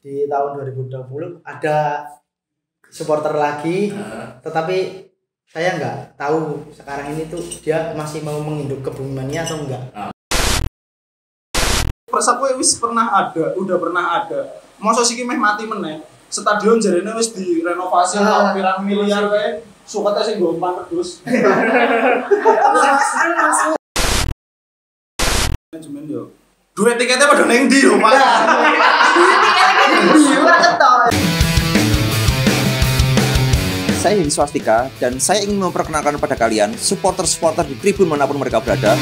di tahun 2020 ada supporter lagi, tetapi saya nggak tahu sekarang ini tuh dia masih mau menginduk Kebumiannya atau enggak. Persab wis udah pernah ada. Masa siki meh mati meneh. Stadion jarene wis direnovasi pirang miliar wae. Sukate sing nggo umpan pedus. Manajemen yo. Duit tiketnya pada ning ndi lho, Pak? Saya Hedi Swastika dan saya ingin memperkenalkan kepada kalian supporter-supporter di tribun manapun mereka berada.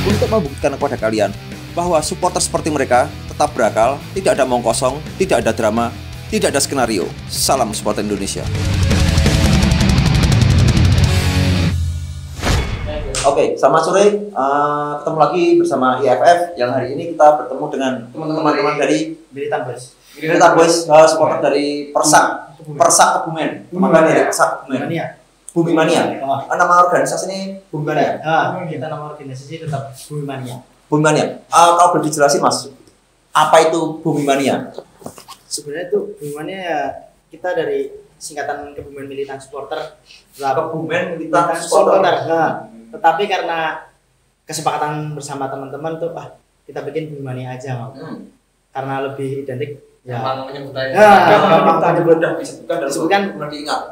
Untuk membuktikan kepada kalian bahwa supporter seperti mereka tetap berakal, tidak ada omong kosong, tidak ada drama, tidak ada skenario. Salam supporter Indonesia. Oke, selamat sore. Ketemu lagi bersama IFF yang hari ini kita bertemu dengan teman-teman dari Militan Boys. Militan Boys, supporter dari Persak Kebumen. Makanya Persak Kebumen. Bumi Mania. Nama organisasi ini Bumi Mania. Kita nama organisasi tetap Bumi Mania. Bumi Mania. Kalau boleh dijelasin Mas, apa itu Bumi Mania? Sebenarnya itu Bumi Mania ya kita dari singkatan Kebumen Militan Supporter. Kebumen Militan Supporter. Tetapi karena kesepakatan bersama teman-teman tuh, kita bikin Bumi Mania aja mau. Karena lebih identik. Gampang menyebutannya. Gampang menyebut. Disebutkan diingat.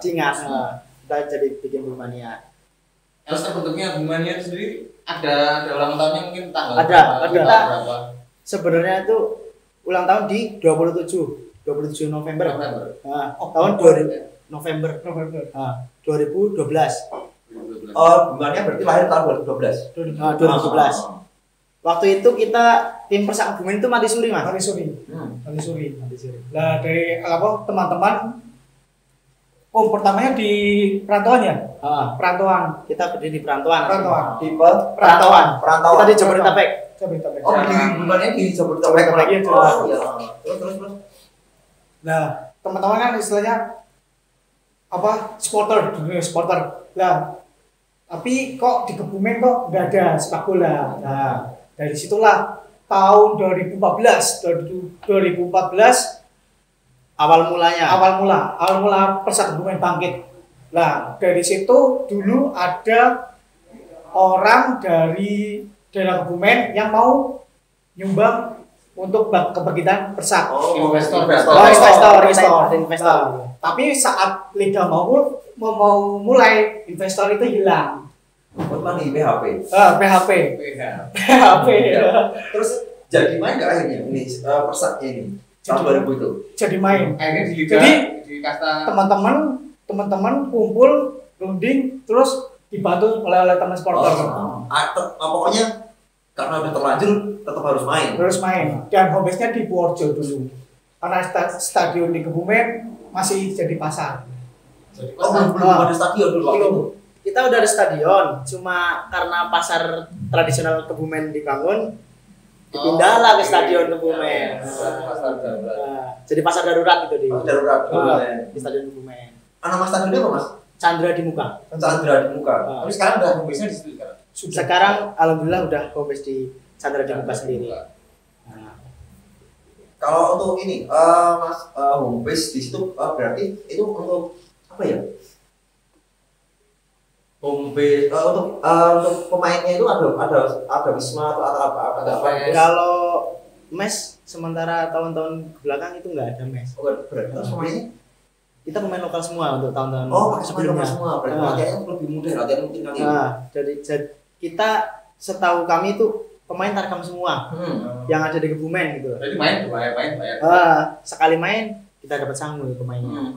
Kita jadi bikin Bumi Mania. Yang terbentuknya Bumi Mania itu sendiri ada ulang tahunnya mungkin tanggal ada. berapa? Sebenarnya itu ulang tahun di 27 November. Tahun 2000 November. 2012. Oh, Bumi Mania berarti lahir tahun 2012. 2012. Waktu itu kita tim Persak Kebumen itu mati suri, Mas. Mati suri. Lah dari teman-teman pertamanya di perantauan ya? Perantauan. Kita berdiri di perantauan. Tipe Perantauan. Kita di Jabodetabek. Oh, di Bumi Mania di Jabodetabek. Oh, iya. Terus. Nah, teman-teman kan istilahnya supporter. Lah, tapi kok di Kebumen kok nggak ada sepak bola. Nah, dari situlah tahun 2014 awal mula Persak Kebumen bangkit. Lah, dari situ dulu ada orang dari daerah Kebumen yang mau nyumbang untuk kebangkitan Persak. Investor. Tapi saat liga mau mulai, investor itu hilang. Di PHP. PHP. Terus jadi main nggak akhirnya ini Persak ini tahun 2000 itu? Jadi main. Akhirnya di liga. Jadi di kasta teman-teman kumpul, runding, terus dibantu oleh teman supporter. Pokoknya karena udah terlanjur tetap harus main. Dan home base-nya di Purworejo dulu. Karena stadion di Kebumen masih jadi pasar. Belum ada stadion dulu waktu itu. Kita udah ada stadion, cuma karena pasar tradisional Kebumen dibangun, dipindahlah ke stadion Kebumen. Jadi pasar darurat gitu di stadion Kebumen. Nama stadionnya apa Mas? Chandra di Muka. Tapi sekarang udah home base-nya di situ sekarang. Sekarang alhamdulillah udah home base di Chandra di Muka sendiri. Kalau untuk ini Mas home base di situ berarti itu untuk apa ya? Home base untuk pemainnya itu ada wisma atau ada apa? Kalau mes sementara tahun-tahun belakang itu nggak ada mes. Berarti pemainnya kita pemain lokal semua untuk tahun-tahun sebelumnya. Semua. Berarti latihannya lebih mudah latihan mungkin kali. Jadi kita setahu kami itu pemain tarkam semua yang ada di Kebumen gitu. Jadi main bayar. Sekali main kita dapat sanggul pemainnya.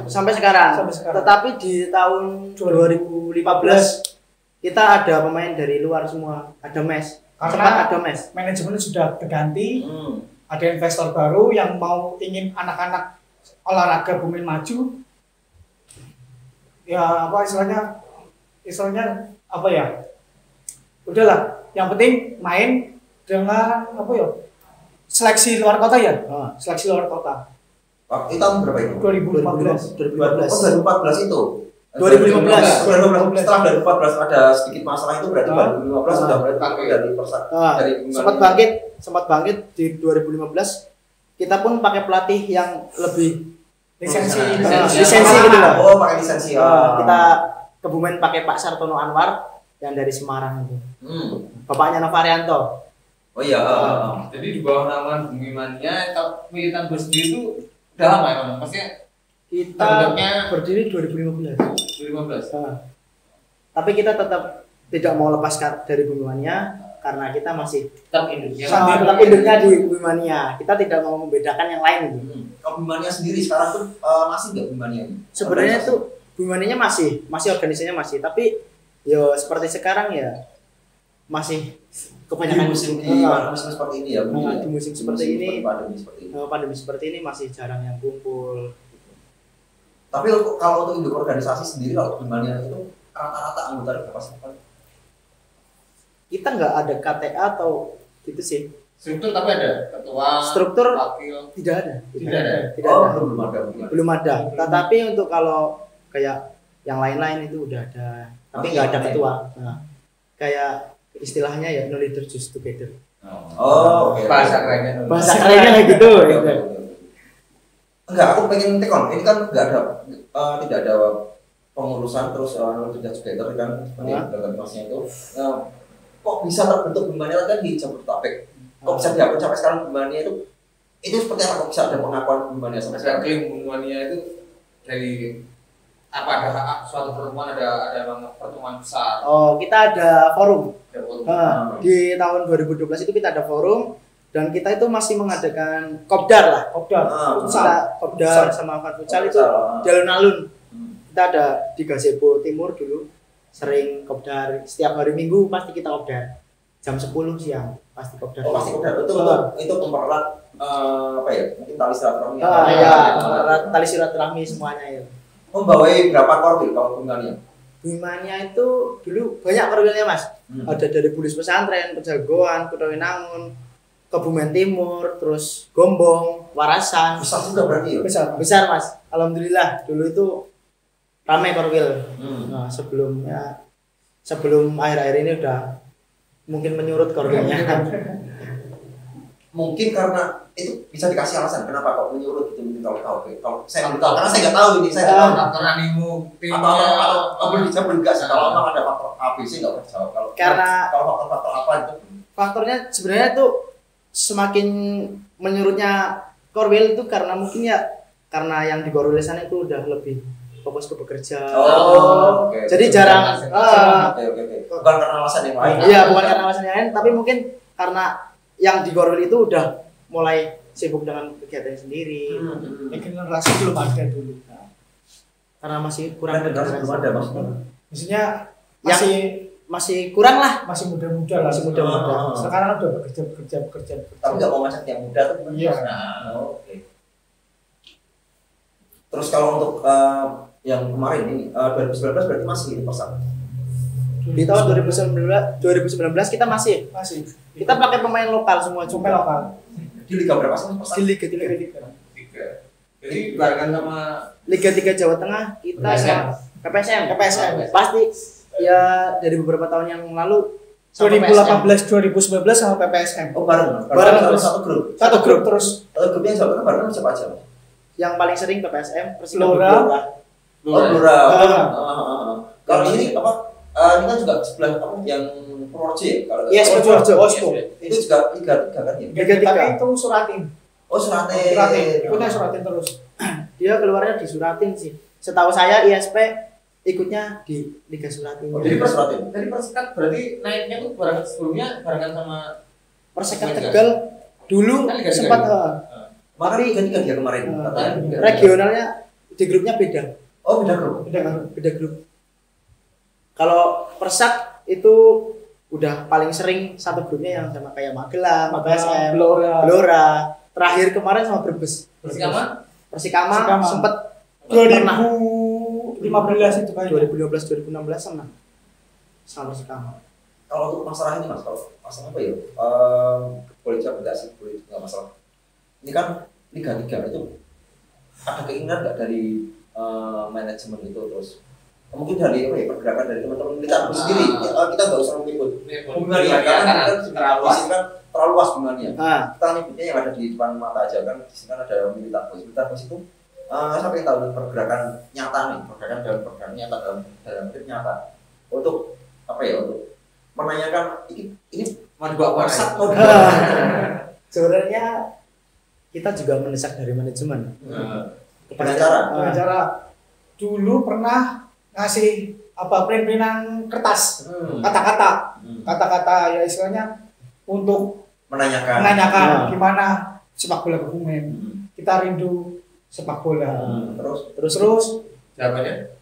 Sampai sekarang. Tetapi di tahun 2015 kita ada pemain dari luar semua, ada mes. Karena ada mes. Manajemen sudah berganti. Ada investor baru yang ingin anak-anak olahraga Kebumen maju. Ya istilahnya apa ya? Udahlah, yang penting main dengan seleksi luar kota ya. Seleksi luar kota. Waktu tahun berapa itu? 2014. 2014 itu. 2015. Setelah 2014 ada sedikit masalah itu berarti 2015 sudah berarti dari dari sempat bangkit di 2015. Kita pun pakai pelatih yang lebih lisensi gitu loh. Oh, pakai lisensi. Kita Kebumen pakai Pak Sartono Anwar yang dari Semarang itu. Bapaknya Novarianto. Oh iya. Jadi di bawah naungan Bumi Mania, kalau Militan Bus sendiri itu udah lama ya, Bang? Maksudnya Kita berdiri 2015. Tapi kita tetap tidak mau lepas dari Bumi Mania karena kita masih tetap induknya di Bumi Mania. Kita tidak mau membedakan yang lain gitu. Kalau Bumi Mania sendiri sekarang tuh masih nggak Bumi Mania? Sebenarnya tuh Bumi Manianya masih organisasinya masih, tapi yo seperti sekarang ya masih kebanyakan musim seperti ini ya. Di musim seperti ini, pandemi seperti ini masih jarang yang kumpul. Tapi kalau untuk induk organisasi sendiri, kalau Bimania itu rata-rata anggota berapa sih? Kita nggak ada KTA atau gitu sih. Struktur tapi ada ketua, struktur wakil. Tidak ada. Belum ada. Tetapi untuk kalau kayak yang lain-lain itu udah ada. Tapi nggak ada ketua. Nah, kayak istilahnya ya no leader just together. Oke. Bahasa kerennya. Bahasa kerennya kayak gitu. Enggak, aku pengen tekon. Ini kan enggak ada tidak ada pengurusan terus tidak together kan seperti dalam masnya itu. Kok bisa terbentuk Bimania kan di Jabodetabek? Kok bisa diakui sampai sekarang Bimania itu seperti apa? Kok bisa ada pengakuan Bimania sampai sekarang? Klaim Bimania itu dari apa, ada suatu pertemuan, ada pertemuan besar. Oh, kita ada forum. Di tahun 2012 itu kita ada forum. Dan kita itu masih mengadakan kopdar lah, kopdar sama futsal itu di alun-alun. Kita ada di Gazebo Timur dulu, sering kopdar setiap hari Minggu pasti kita kopdar jam 10 siang pasti kopdar. Oh, pasti kopdar itu mempererat apa ya? Mungkin tali silaturahmi. Mempererat tali silaturahmi semuanya ya. Membawai berapa korwil kalau Bimania? Bimania itu dulu banyak korwilnya Mas. Ada dari Bulis Pesantren, Pejagoan, Kutawinangun, Kebumen Timur, terus Gombong, Warasan. Besar juga berarti ya? Besar Mas. Alhamdulillah dulu itu ramai korwil. Nah, sebelum akhir-akhir ini udah mungkin menyurut korwilnya. Mungkin karena itu bisa dikasih alasan kenapa kok menyurut gitu, mungkin kalau saya belum tahu karena saya nggak tahu ini, saya nggak tahu faktor animu atau boleh dijawab enggak sih kalau memang ada faktor ABC nggak boleh jawab kalau faktor apa itu. Faktornya sebenarnya itu semakin menyurutnya korwil itu karena mungkin ya karena yang di korwil sana itu udah lebih fokus ke bekerja. Okay. Jadi jarang. Bukan karena alasan yang lain. Iya, bukan karena alasan yang lain, tapi mungkin karena yang di korwil itu udah mulai sibuk dengan kegiatan sendiri. Generasi belum ada dulu. Karena masih kurang generasi belum ada maksudnya masih kurang lah, masih muda-muda lah, sekarang udah bekerja. Tapi nggak mau ngajak yang muda tuh. Iya. Oke. Terus kalau untuk yang kemarin ini 2019 berarti masih di Persat. Di tahun 2019 kita masih. Kita pakai pemain lokal semua, cuma lokal. Di liga berapa sih Persat? Di Liga 3. Jadi barengan sama Liga 3 Jawa Tengah kita KPSM. Pasti ya dari beberapa tahun yang lalu 2018 2019 sama PPSM. Oh, bareng satu grup terus. Grup yang Jawa Tengah bareng siapa aja? Yang paling sering PPSM, Lora. Kalau ini apa? Ini kan juga sebelah apa yang Purworejo ya? Yes, Purworejo. Itu juga Liga 3 kan ya? Tapi itu Suratin. Oh, Suratin. Ikutnya Suratin terus. Dia keluarnya di Suratin sih. Setahu saya ISP ikutnya di Liga Suratin. Oh, jadi Suratin. Dari Persekat berarti naiknya tuh sebelumnya barengan sama Persekat Tegal dulu kan sempat tapi kan dia kemarin. Regionalnya di grupnya beda. Oh, beda grup. Kalau Persat itu udah paling sering satu grupnya yang sama kayak Magelang, PSM, Blora. Terakhir kemarin sama Brebes. Persikama sempat 2015 itu kan 2015 2016 sama Persikama. Kalau untuk masalah ini Mas, kalau masalah apa ya? Boleh jawab enggak sih? Boleh enggak masalah. Ini kan Liga 3 itu ada keinginan nggak dari manajemen itu terus mungkin dari apa ya, pergerakan dari teman-teman militan sendiri kita nggak usah mengikut hubungan Iya, karena karena kan terlalu di sini kan terlalu luas hubungannya. Ah, Kita ngikutnya yang ada di depan mata aja kan, di sini kan ada militan bos itu sampai tahu pergerakan nyata nih, pergerakan nyata dalam nyata untuk apa ya, untuk menanyakan ini mau dibawa WhatsApp kemana? mau dibawa sebenarnya kita juga mendesak dari manajemen pengacara. Pengacara dulu pernah ngasih apa print-printan kertas kata-kata ya istilahnya untuk menanyakan menanyakan gimana sepak bola Kebumen. Kita rindu sepak bola. Terus Jawabannya?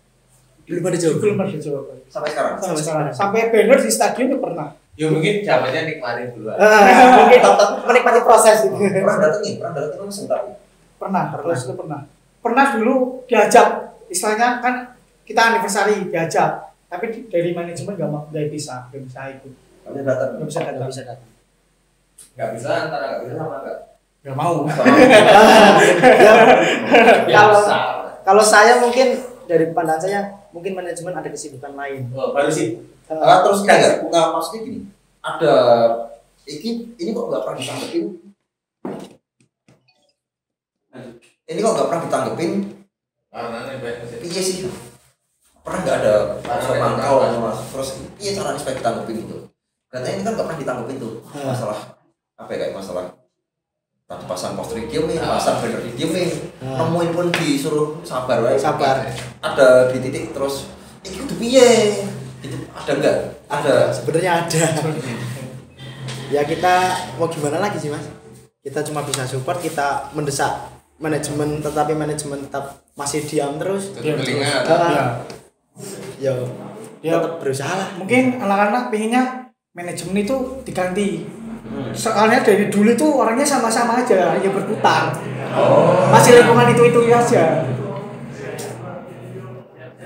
belum ada jawaban. belum ada jawaban. sampai sekarang. Sampai banner di stadion ya pernah. Ya mungkin jawabannya nikmatin dulu. Mungkin menikmati proses itu. Pernah datengin kan sebentar. Pernah. Terus itu pernah dulu diajak, istilahnya kan kita anniversary diajak, tapi dari manajemen nggak bisa ikut, Kalian datang. nggak bisa Nggak datang, bisa datang. Nggak bisa antara nggak bisa sama nggak. nggak mau. Kalau saya mungkin dari pandangan saya mungkin manajemen ada kesibukan lain. Oh, baru sih. Terus enggak maksudnya gini. Ada ini kok nggak pernah ditanggepin. Ini kok nggak pernah ditanggepin. Karena ini banyak sih. Iya sih. Pernah nggak ada pemantau mas? Terus iya caranya supaya ditanggepin gitu. Katanya ini kan nggak pernah ditanggepin tuh masalah apa ya, kayak masalah tadi pasang poster diemin, pasang banner diemin, nemuin pun disuruh sabar wae. Sabar. Ada di titik terus ini kudu piye? Itu ada enggak? Ada. Sebenarnya ada. Ya kita mau gimana lagi sih mas? Kita cuma bisa support, kita mendesak manajemen, tetapi manajemen tetap masih diam terus. Telinga. Ya, Ya. tetap berusaha lah. Mungkin anak-anak pengennya manajemen itu diganti. Soalnya dari dulu itu orangnya sama-sama aja, hanya berputar. Masih lingkungan itu aja.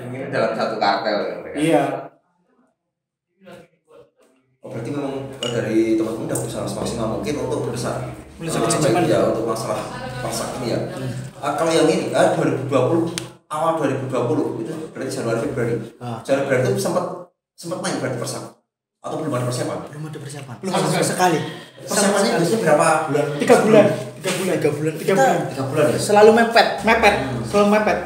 Mungkin dalam satu kartel ya mereka. Iya. Oh, berarti memang dari teman-teman udah berusaha semaksimal mungkin untuk mendesak manajemen ya untuk masalah pasak ini ya. Kalau yang ini 2020 awal 2020 itu berarti Januari Februari. Januari itu sempat main berarti persak atau belum ada persiapan? Belum ada persiapan. Belum Sama ada. sekali. Persiapannya biasanya berapa bulan? 3 bulan. 3 bulan. 3 bulan. 3 bulan ya. Selalu mepet. Selalu mepet.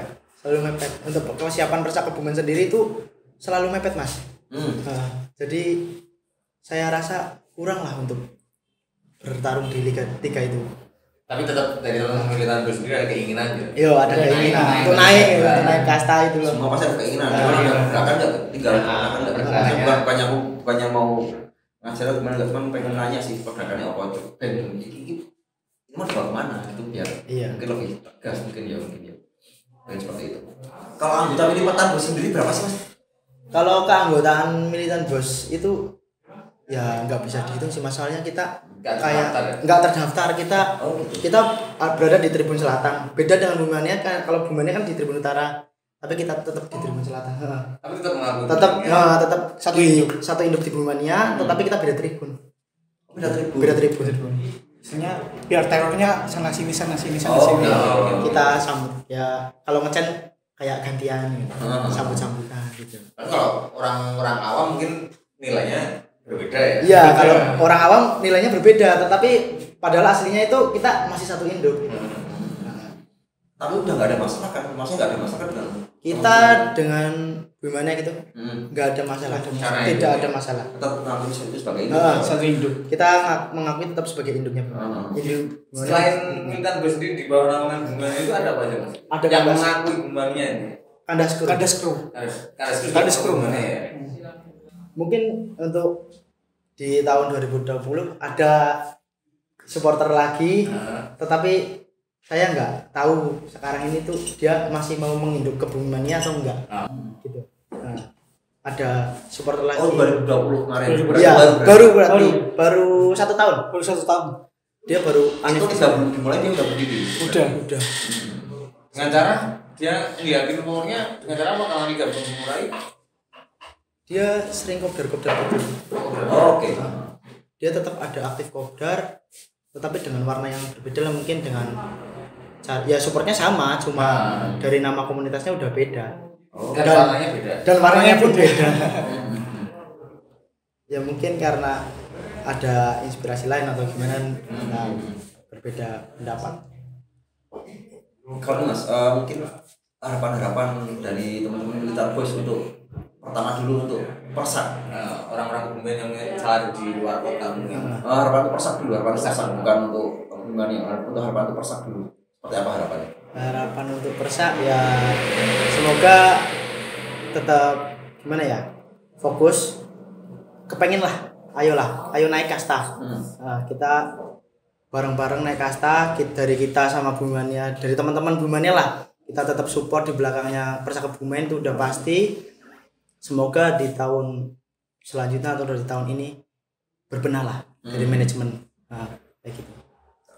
Selalu mepet. Untuk persiapan Persak Kebumen sendiri itu selalu mepet mas. Jadi saya rasa kurang lah untuk bertarung di Liga 3 itu. Tapi tetap dari teman-teman militan itu sendiri ada keinginan gitu. Yo ada keinginan untuk naik kasta itu loh. Semua pasti ada keinginan. Cuma ada gerakan nggak tinggal gerakan nggak. Bukannya mau ngajar gimana nggak, cuma pengen nanya sih pergerakannya apa tuh. Ini mau dibawa kemana itu biar mungkin lebih tegas mungkin ya. Dan seperti itu. Kalau anggota militan bos sendiri berapa sih mas? Kalau keanggotaan militan bos itu ya nggak bisa dihitung sih, masalahnya kita nggak terdaftar. Kita berada di Tribun Selatan. Beda dengan Bumannya kan, kalau Bumannya kan di Tribun Utara, tapi kita tetap di Tribun Selatan. Tapi tetap mengakui. Tetap satu induk di Bumannya, tetapi kita beda tribun. Beda tribun. Misalnya biar terornya sana sini. Kita sambut ya, kalau ngecen kayak gantian gitu. Sambut-sambutan gitu. Tapi kalau orang awam mungkin nilainya berbeda ya. Iya, kalau orang awam nilainya berbeda, tetapi padahal aslinya itu kita masih satu induk. Tapi udah nggak ada masalah kan? Maksudnya nggak ada masalah dengan Kita dengan gimana gitu, nggak ada masalah. Tidak ada masalah. tetap mengakui itu sebagai itu. Satu induk. Kita mengakui tetap sebagai induknya. Induk. Selain militan bos sendiri di bawah naungan Bumbanya itu ada apa aja mas? Ada yang kandas. mengakui Bumbanya ini. Kandas kru. Kandas kru mana ya? Mungkin untuk di tahun 2020 ada supporter lagi, tetapi saya nggak tahu sekarang ini tuh dia masih mau menginduk Kebumennya atau enggak. Gitu. Nah, ada supporter lagi. Oh 2020 kemarin. Iya, baru 1 tahun. Baru 1 tahun. Dia baru Itu tidak belum dimulai dia udah berdiri. Udah. Dengan cara dia ngeliatin umurnya dengan cara apa kalau liga belum mulai? Dia sering kopdar. Oh, oke. Dia tetap ada aktif kopdar, tetapi dengan warna yang berbeda lah, mungkin dengan ya supportnya sama, cuma dari nama komunitasnya udah beda. Dan warnanya beda. Dan warnanya pun beda. Ya mungkin karena ada inspirasi lain atau gimana, nah, berbeda pendapat. Kalau Mas, mungkin harapan-harapan dari teman-teman Militar Boys untuk pertama dulu untuk Persak, Orang-orang Kebumen yang ada di luar kota mungkin. harapan untuk Persak dulu, harapan untuk Persak bukan untuk Kebumen ya, untuk harapan untuk Persak dulu. Seperti apa harapannya? Harapan untuk Persak ya semoga tetap gimana ya, fokus, kepengen lah, ayo naik kasta. Nah, kita bareng-bareng naik kasta, dari kita sama Bumannya, dari teman-teman Bumannya lah, kita tetap support di belakangnya Persak Kebumen itu udah pasti. Semoga di tahun selanjutnya atau dari tahun ini berbenah lah dari manajemen. Nah, kayak gitu.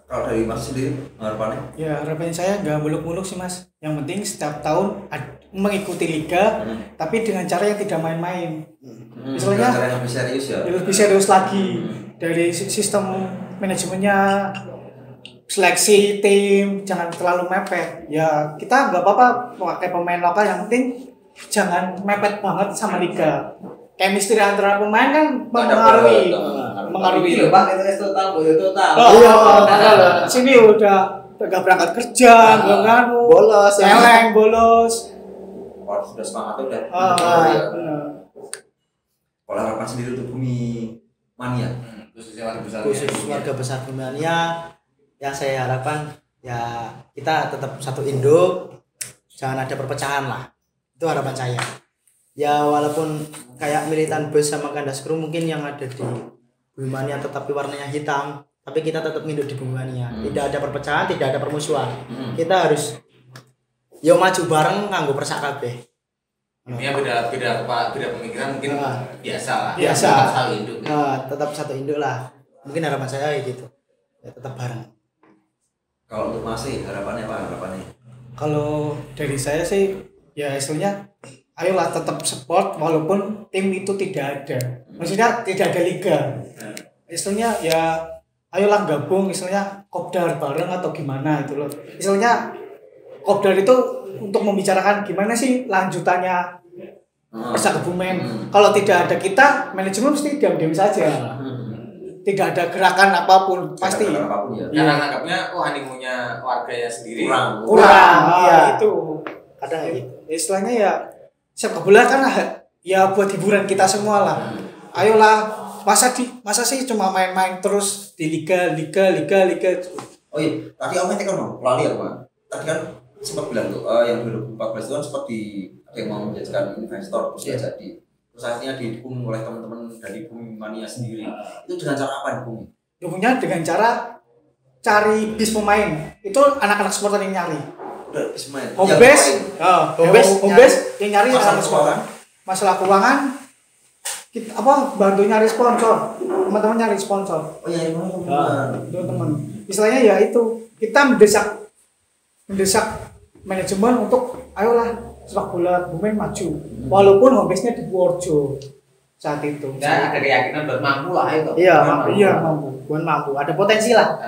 Kalau dari Mas sendiri harapannya? Ya harapannya saya nggak muluk-muluk sih Mas. Yang penting setiap tahun mengikuti liga, tapi dengan cara yang tidak main-main. Misalnya cara yang lebih serius ya. lebih serius lagi dari sistem manajemennya, seleksi tim jangan terlalu mepet. Ya kita nggak apa-apa pakai pemain lokal, yang penting jangan mepet banget sama liga. Chemistry antara pemain kan mengaruhi. Iya, Bang, itu total, total. Sini udah nggak berangkat kerja, nggak nganu, Bolos, celeng, bolos. Kalau sudah semangat udah. Benar. Kalau harapan sendiri untuk Bumi Mania, Khusus warga besar Bumania, yang saya harapkan ya kita tetap satu induk, jangan ada perpecahan lah. Itu harapan saya. Ya walaupun kayak Militan Boys sama Kandas Crew mungkin yang ada di Bumania tetapi warnanya hitam, tapi kita tetap induk di Bumania. Tidak ada perpecahan, tidak ada permusuhan. Kita harus yo maju bareng nganggo Persak kabeh. Ini beda pemikiran mungkin biasa lah. Biasa. Tetap satu induk. Tetap satu induk lah. Mungkin harapan saya kayak gitu. Ya, tetap bareng. kalau untuk Masih harapannya apa harapannya? Kalau dari saya sih ya istilahnya ayolah tetap support walaupun tim itu tidak ada. Maksudnya tidak ada liga. Istilahnya ya ayolah gabung, istilahnya kopdar bareng atau gimana itu loh. Istilahnya kopdar itu untuk membicarakan gimana sih lanjutannya Persak Kebumen. Kalau tidak ada kita, manajemen mesti diam-diam saja. Tidak ada gerakan apapun pasti. Apapun ya. Karena anggapnya honeymoonnya warganya sendiri Kurang. Iya. Itu. Kadang kayak gitu. Istilahnya ya sepak bola kan ya buat hiburan kita semua lah. Ayolah, masa sih cuma main-main terus di liga. Oh iya, tadi Om kan lali ya Pak. Tadi kan sempat bilang tuh yang 2014 itu kan sempat ada yang mau menjadikan investor terus jadi. Terus akhirnya didukung oleh teman-teman dari Bumi Mania sendiri. Itu dengan cara apa Bumi? Dukungnya dengan cara cari bis pemain. Itu anak-anak supporter yang nyari. Home base yang nyari anak supporter. Masalah keuangan kita bantu nyari sponsor. Teman-teman nyari sponsor. Oh iya, teman-teman. Istilahnya ya itu kita mendesak manajemen untuk ayolah sepak bola Kebumen maju. Walaupun home base-nya di Purworejo saat itu. Dan ada keyakinan buat mampu lah itu. Iya, mampu. Bukan mampu, ada potensi lah.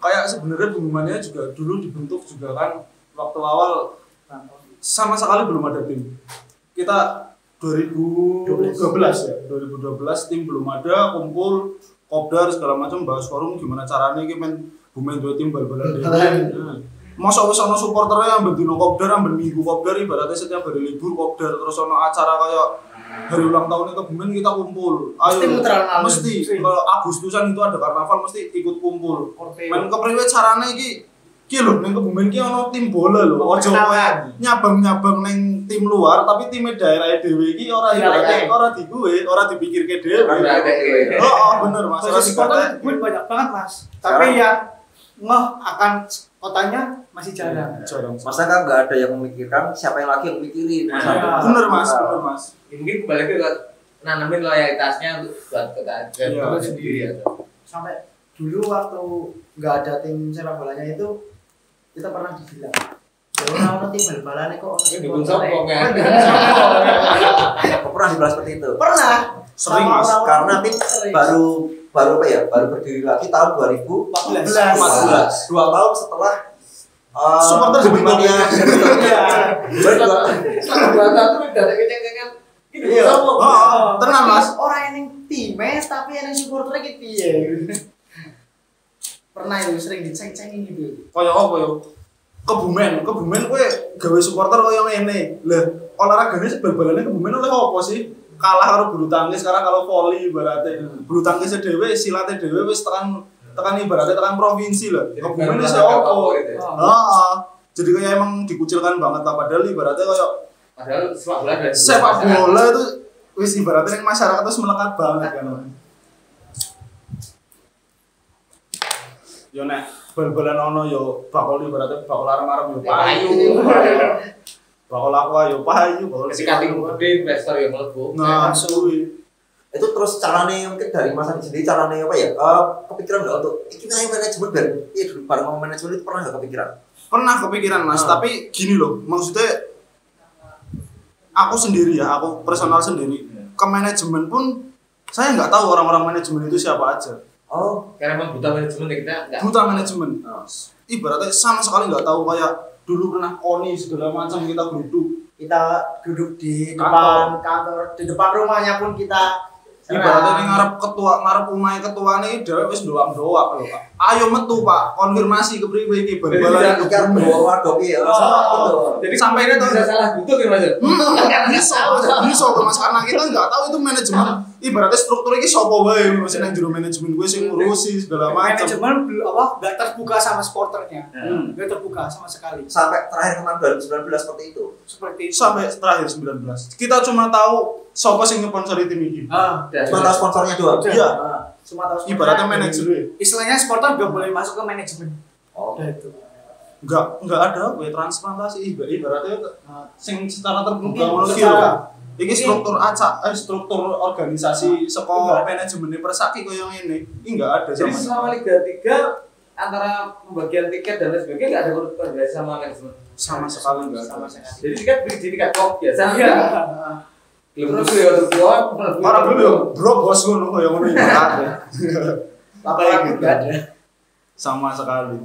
Kayak sebenarnya Bumi Mania juga dulu dibentuk juga kan waktu awal sama sekali belum ada tim. Kita 2012 ya, 2012 tim belum ada, kumpul kopdar segala macam, bahas forum gimana caranya kita main Bumen dua tim bal-balan. Masa wis ana supporternya yang bendino kopdar, yang minggu kopdar, ibaratnya setiap hari libur kopdar, terus ana acara kayak hari ulang tahun itu Kebumen kita kumpul. Ayo, mesti kalau Agustusan itu ada karnaval mesti ikut kumpul. Main kepriwe carane iki lho ning Kebumen ki ana tim bola lho. Ojo nyabang-nyabang ning tim luar tapi time daerah dhewe iki ora digue, ora dipikirke dhewe. Heeh, bener Mas. Supporter Kebumen banyak banget Mas. Tapi ya akan kotanya masih jarang. Masa kan nggak ada yang memikirkan siapa yang lagi yang mikirin. Bener Mas. Mungkin balik ke nanamin loyalitasnya buat kota sendiri ya. Sampai dulu waktu nggak ada tim sepak bolanya itu kita pernah dibilang orang tim bal-balan kok dukung sopong ya. Pernah dibahas seperti itu? Pernah. Sering Mas, karena tim baru berdiri lagi tahun 2014. 2 tahun setelah supporter Bimania. Selama 2 tahun tuh udah ada keceng-cengan. Iya. Tenang Mas. Orang yang times tapi yang supporter iki piye? Pernah itu sering diceng-cengin gitu. Kaya apa yo? Kebumen kowe gawe supporter kaya ngene. Lah, olahragane bal-balane Kebumen oleh apa sih? Kalah karo bulu tangkis, sekarang kalau voli ibaratnya bulu tangkisnya dhewe, silatnya dhewe wis tekan ibaratnya tekan provinsi lah. Kebumen wis apa? Heeh. Jadi kayak emang dikucilkan banget lah padahal ibaratnya kayak sepak bola itu wis ibaratnya masyarakat terus melekat banget kan. Yo nek bal-balan ono yo bakal ibaratnya bakal arem-arem yo payu. Bakal aqua yo payu, bakal Ketika tim gede investor yang mlebu. Nah, suwi. Itu terus caranya mungkin dari Mas Adi sendiri caranya apa ya? Kepikiran nggak untuk kita yang manajemen dan dulu bareng sama manajemen itu pernah nggak kepikiran? Pernah kepikiran Mas, tapi gini loh, maksudnya aku sendiri ya, aku personal sendiri ke manajemen pun saya nggak tahu orang-orang manajemen itu siapa aja. Karena memang buta manajemen kita nggak. Buta manajemen. Ibaratnya sama sekali nggak tahu kayak dulu pernah koni segala macam kita duduk di depan kantor, di depan rumahnya pun kita ibaratnya ini ngarep umai ketua nih dhewe wis doang lho Pak. Ayo metu Pak, konfirmasi ke priwe iki bal-balan Jadi kan warga piye? Jadi sampai ini bisa salah butuh kan Mas. Bisa Mas karena kita nggak tahu itu manajemen. Ibaratnya struktur iki sapa wae mesti nang jero manajemen gue sing ngurusi segala macam. Manajemen enggak terbuka sama supporternya. Enggak terbuka sama sekali. Sampai terakhir kemarin 2019 seperti itu. Sampai terakhir 19. Kita cuma tahu siapa sing nyponsori tim ini. Cuma tahu sponsornya doang. Iya. cuma tahu Ibaratnya manajemen. Istilahnya supporter enggak boleh masuk ke manajemen. Udah itu. Enggak ada gue transplantasi ibaratnya sing secara terbuka ngono ki iki struktur organisasi saka manajemen Persaki koyo ngene. Iki enggak ada Jadi sama. selama Liga 3 antara pembagian tiket dan lain sebagainya enggak ada koordinasi sama manajemen. Sama sekali enggak ada. Jadi tiket beli di tiket kok biasa. Iya. Terus ya Orang belum yo bro bos ngono koyo ngono ibaratnya. laporan enggak ada Sama sekali.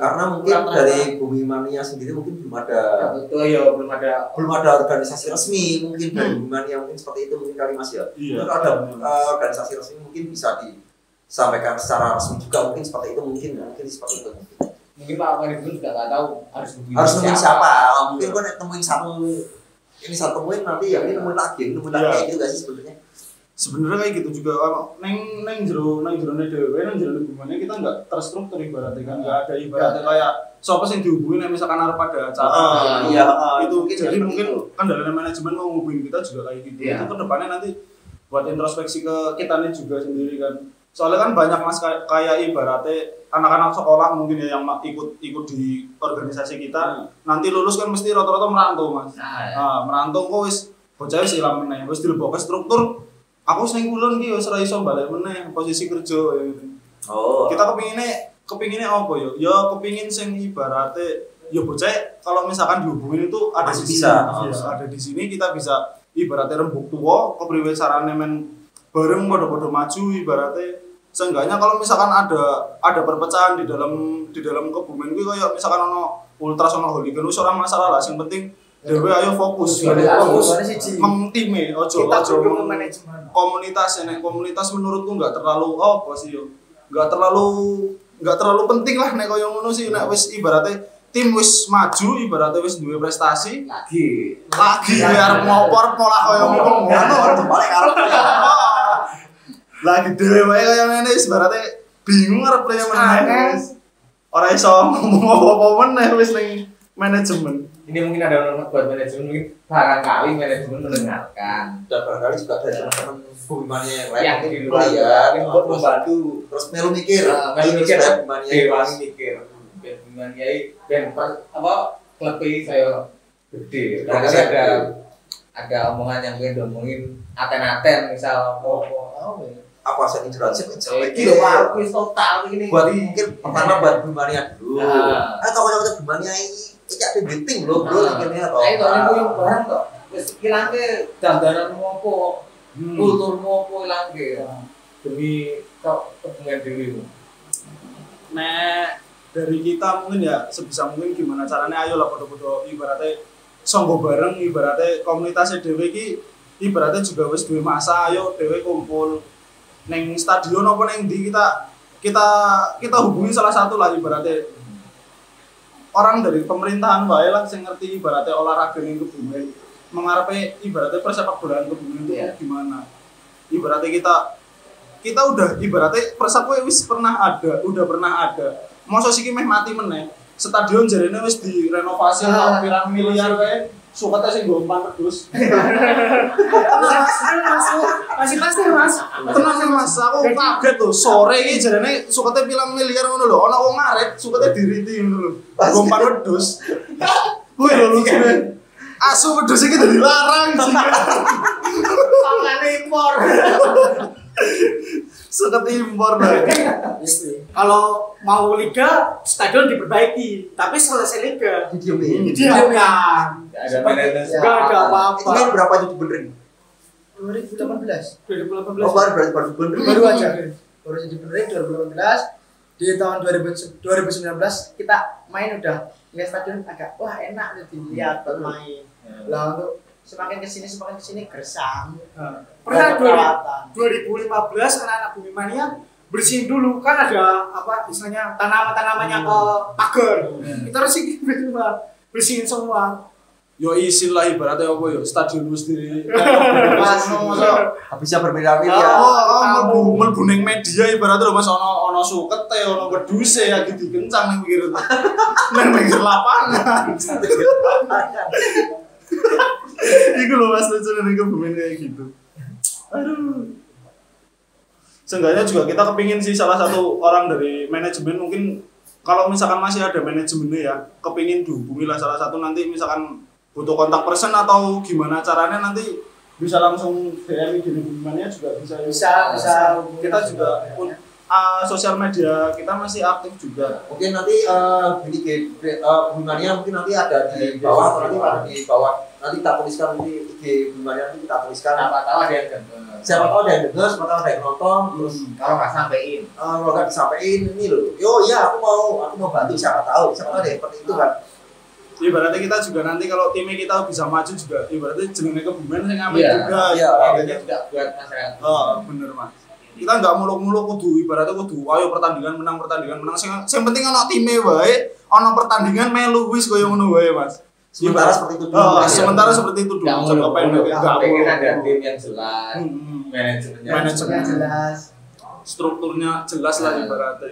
Karena mungkin dari Bumi Mania sendiri mungkin belum ada belum ada organisasi resmi mungkin dari Bumi Mania mungkin seperti itu mungkin kali Mas ya. Iya. Kalau ada organisasi resmi mungkin bisa disampaikan secara resmi juga mungkin seperti itu mungkin seperti itu mungkin Pak manajemen juga nggak tahu harus nemuin siapa. Mungkin kan nemuin satu temuin nanti yang ini nemuin lagi kayak gitu gak sih sebenarnya? Sebenarnya kayak gitu juga neng jero dhewe nang jero hubungannya kita enggak terstruktur ibaratnya kan enggak ada ibaratnya kayak siapa sing dihubungin misalkan arep ada acara itu jadi mungkin kendala manajemen mau ngubungin kita juga kayak gitu itu kedepannya nanti buat introspeksi ke kitanya juga sendiri kan soalnya kan banyak Mas kayak ibaratnya anak-anak sekolah mungkin ya yang ikut di organisasi kita nanti lulus kan mesti rata-rata merantau Mas merantau kok wis bocah wis ilang meneh wis dilebokke struktur aku sing kulon ki wis ora iso balik meneh posisi kerja gitu. Kita kepinginnya apa yo? Ya kepingin sing ibaratnya ya bocah kalau misalkan dihubungin itu ada masih di bisa. Ada di sini kita bisa ibaratnya rembuk tuwa kepriwe sarane men bareng padha-padha maju ibaratnya seenggaknya kalau misalkan ada perpecahan di dalam Kebumen kuwi koyo misalkan ono ultras ono hooligan wis ora masalah lah sing penting dewe ayo fokus mengtime ojo manajemen komunitas menurutku enggak terlalu apa sih yo enggak terlalu penting lah nek koyo ngono sih nek wis ibaratnya tim wis maju ibaratnya wis duwe prestasi lagi arep ngopor pola koyo ngono balik arep lagi dhewe wae koyo ngene ibaratnya bingung arep play meneh ora iso ngomong apa-apa meneh wis ning manajemen. Ini mungkin ada norma buat manajemen mungkin barangkali manajemen mendengarkan dan barangkali juga ada teman-teman Bumi Mania yang lain yang mungkin di luar ya untuk membantu terus melu mikir dewangi mikir Bumi Mania ben apa klub ini saya gede dan ada omongan yang gue ngomongin aten-aten misal apa saya injuransi iki lho Pak wis total ini buat mungkin pertama buat Bumi Mania dulu kalau Bumi Mania ini ada meeting loh bro akhirnya ayo kalau yang barang kok wis ilangke dandanan opo kulturmu opo ilangke demi kepengen dirimu nek dari kita mungkin ya sebisa mungkin gimana caranya ayo lah foto-foto ibaratnya songgo bareng ibaratnya komunitasnya dhewe iki ibaratnya juga wis duwe masa ayo dhewe kumpul neng stadion apa neng ndi kita hubungi salah satu lah ibaratnya orang dari pemerintahan wae lah sing ngerti ibaratnya olahraga ning Kebumen mengarepe ibaratnya persepak bolaan Kebumen itu gimana ibaratnya kita udah ibaratnya persap wis udah pernah ada masa siki meh mati meneh stadion jarene wis direnovasi pirang miliar wae sukate sing nggo umpan wedhus Masih pasti Mas. tenang Mas aku kaget tuh sore iki jarene sukate pirang miliar ngono lho ana wong ngaret sukate diriti ngono lho nggo umpan wedhus kuwi lho lucune asu wedhus iki dadi larang sih Pangane impor. suket impor lah Kalau mau liga stadion diperbaiki, tapi selesai liga Didiemin. diam ya. Ada maintenance. Enggak ada Itu apa-apa. kan berapa itu dibenerin? 2018. 2018 Oh, baru dibenerin. Baru aja. Baru aja dibenerin 2018. Di tahun 2019 kita main udah lihat stadion agak wah enak dilihat bermain. Lah untuk semakin kesini gersam. Pernah perawatan. 2015 anak-anak Bumi Mania bersihin dulu kan ada apa istilahnya tanaman-tanamannya ke pagar. Kita bersihin semua. yo isin lah ibaratnya apa yo stadion wis di Masa bisa berbeda-beda. mlebu ning media ibaratnya lho Mas ana sukete ana wedhuse ya dikencang ning pikir nang pinggir lapangan iku lho Mas lucu ning Kebumen kayak gitu aduh seenggaknya juga kita kepingin sih salah satu orang dari manajemen mungkin kalau misalkan masih ada manajemennya ya kepingin dihubungi lah salah satu nanti misalkan butuh kontak person atau gimana caranya nanti bisa langsung DM gini gimana juga bisa kita juga sosial media kita masih aktif juga Mungkin nanti hubungannya mungkin nanti ada di bawah atau nanti ada di bawah. Nanti kita tuliskan di IG hubungannya nanti kita tuliskan. Siapa tahu ada yang denger. Siapa tahu ada yang denger, siapa tahu ada yang nonton, terus Kalau nggak sampein. kalau nggak disampaikan ini loh. Yo iya aku mau bantu siapa tahu ada yang seperti itu kan. ibaratnya kita juga nanti kalau timnya kita bisa maju juga ibaratnya jenenge Kebumen sing ngamen Iya. juga Iya. Ini juga buat masyarakat. bener Mas kita nggak muluk-muluk kudu ibaratnya kudu ayo pertandingan menang sing penting ana time wae ana pertandingan melu wis koyo ngono wae Mas Sementara seperti itu dulu. sementara seperti itu dulu Nggak jangka muluk-muluk. pendek Nggak pengen ada muluk-muluk. tim yang jelas. Manajemennya. Manajemen. jelas. Strukturnya jelas lah ibaratnya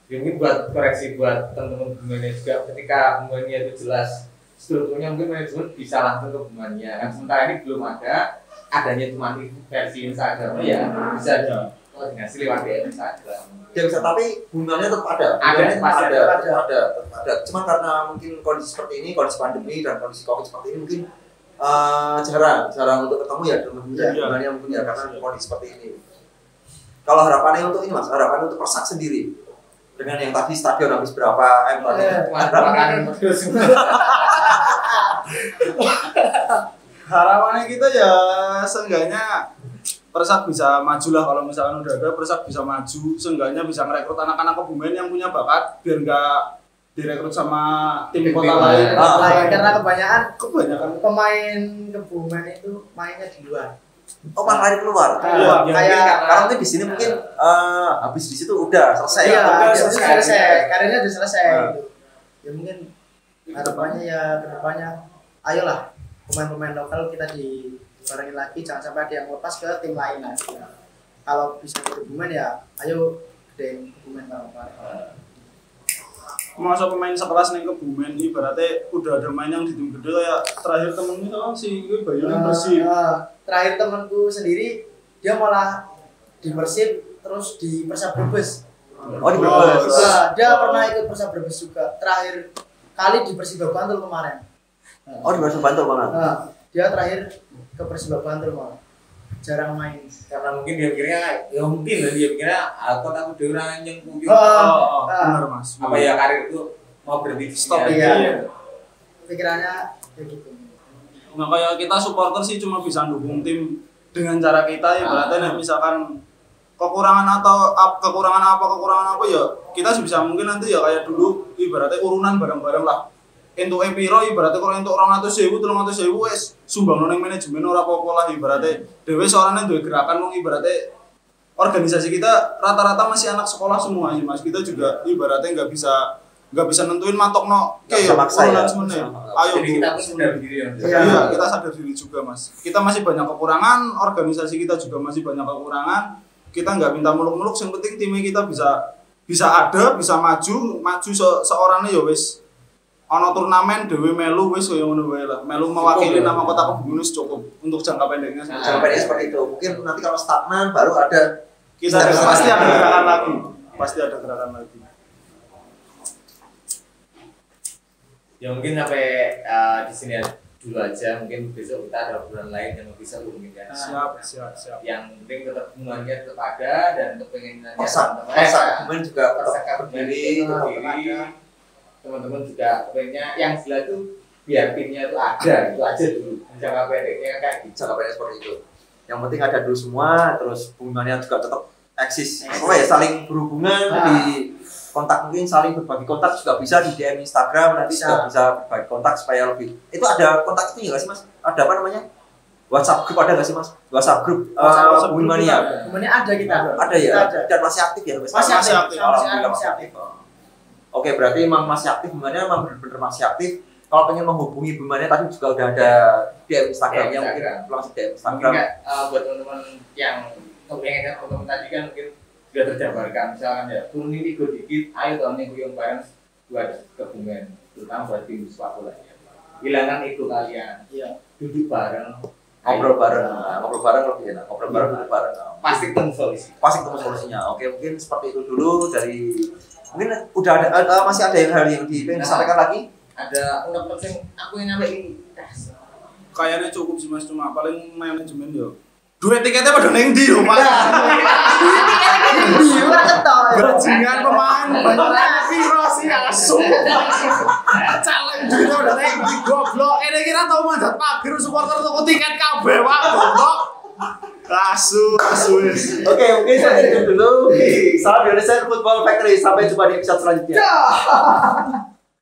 Ya, mungkin buat koreksi buat teman-teman Bumennya juga ketika Bumennya itu jelas strukturnya mungkin manajemen bisa langsung ke Bumennya. Yang sementara ini belum adanya cuma versi Instagram ya bisa koordinasi lewat DM Instagram. Dia bisa tapi hubungannya tetap ada. Ada, pasti Ada. Cuma karena mungkin kondisi seperti ini, kondisi pandemi dan kondisi Covid seperti ini mungkin jarang untuk ketemu ya hubungannya mungkin ya karena kondisi seperti ini. Kalau harapannya untuk ini Mas, harapannya untuk Persak sendiri dengan yang tadi stadion habis berapa M tadi. Makan terus. harapannya kita ya seenggaknya Persak bisa maju lah kalau misalkan udah ada Persak bisa maju seenggaknya bisa ngerekrut anak-anak Kebumen yang punya bakat biar nggak direkrut sama tim kota lain Karena kebanyakan kebanyakan pemain Kebumen itu mainnya di luar. Oh, malah lari keluar. Iya, kayak Karena mungkin di sini mungkin habis di situ udah selesai. iya, Mungkin udah selesai. Karirnya udah selesai Nah. gitu. Ya mungkin harapannya ya kedepannya ayolah pemain-pemain lokal kita dibarengin lagi jangan sampai ada yang lepas ke tim lain lagi. Kalau bisa ke Kebumen ya ayo gedein Kebumen bareng-bareng. masa pemain sekelas nih Kebumen ibaratnya udah ada main yang di tim gede kayak terakhir temen itu si gue Bayern Persib Terakhir temanku sendiri dia malah di Persib terus di Persab Brebes. Oh, di Brebes. Dia pernah ikut Persab Brebes juga. Terakhir kali di Persiba Bantul kemarin. Oh, di Persib Bantul malah. Dia terakhir ke Persiba Bantul malah. Jarang main. Karena mungkin dia pikirnya ya mungkin lah dia pikirnya aku takut dia orang yang punya benar Mas apa ya karir itu mau berhenti Stop, iya. Pikirannya kayak gitu. nggak kayak kita supporter sih cuma bisa dukung tim dengan cara kita ibaratnya nih, misalkan kekurangan apa ya kita sebisa mungkin nanti ya kayak dulu ibaratnya urunan bareng-bareng lah. Entuk piro ibaratnya kalau entuk 200.000 300.000 wis sumbang nang manajemen ora apa-apa lah ibaratnya dhewe seorang duwe gerakan wong ibaratnya organisasi kita rata-rata masih anak sekolah semua sih Mas. Kita juga ibaratnya nggak bisa nentuin matokno kayak urunan semuanya. Ayo jadi kita pun sadar diri ya. Iya, kita sadar diri juga Mas. Kita masih banyak kekurangan, organisasi kita juga masih banyak kekurangan. Kita nggak minta muluk-muluk, yang penting timnya kita bisa ada, bisa maju seorangnya ya wis. Ono turnamen dhewe melu wis kaya ngono wae lah. Melu mewakili nama kota Kebumen cukup untuk jangka pendeknya. Jangka pendeknya seperti itu. Mungkin nanti kalau stagnan baru ada kita pasti ada gerakan lagi. Pasti ada gerakan lagi. Ya mungkin sampai di sini dulu aja. Mungkin besok kita ada obrolan lain yang lebih seru mungkin ya. Siap. Yang penting tetap hubungannya tetap ada dan kepinginannya teman-teman juga tetap berdiri. Teman-teman juga pengennya yang jelas tuh biar timnya tuh ada, itu aja dulu. Jangka pendeknya kayak gitu. Jangka pendek seperti itu. Yang penting ada dulu semua, terus hubungannya juga tetap eksis. Ya saling berhubungan di kontak, mungkin saling berbagi kontak juga bisa di DM Instagram, nanti juga bisa berbagi kontak supaya lebih. Itu ada kontak itu nggak sih Mas? Ada apa namanya? WhatsApp group ada nggak sih Mas? WhatsApp group Bumania. Bumania ada kita. Ada ya. Dan masih aktif ya? Masih aktif. Oke, berarti emang masih aktif, Bumania emang benar-benar masih aktif. Kalau pengen menghubungi Bumania tadi juga udah ada DM Instagramnya, mungkin langsung DM Instagram. Mungkin buat teman-teman yang pengen teman-teman tadi kan mungkin sudah terjabarkan, misalkan ya turunin ego dikit, ayo tahun minggu yang bareng buat Kebumen, terutama buat tim sepak bola ya. Hilangkan ego kalian, duduk bareng, ngobrol bareng lebih enak, ngobrol bareng. Pasti ketemu solusinya. Oke, mungkin seperti itu dulu dari. Mungkin udah ada masih ada hal yang disampaikan lagi? Ada undang-undang yang aku yang nyampe ini. Kayaknya cukup sih Mas, cuma paling manajemen yo. Duit tiketnya pada neng di rumah. Bajingan pemain banyak piro sih asu. Calon duitnya udah neng di goblok. Ini kira tau manjat pagar supporter tuku tiket kabeh Pak goblok. Asu. Oke, mungkin sampai itu dulu. Salam Indonesia Football Factory. Sampai jumpa di episode selanjutnya.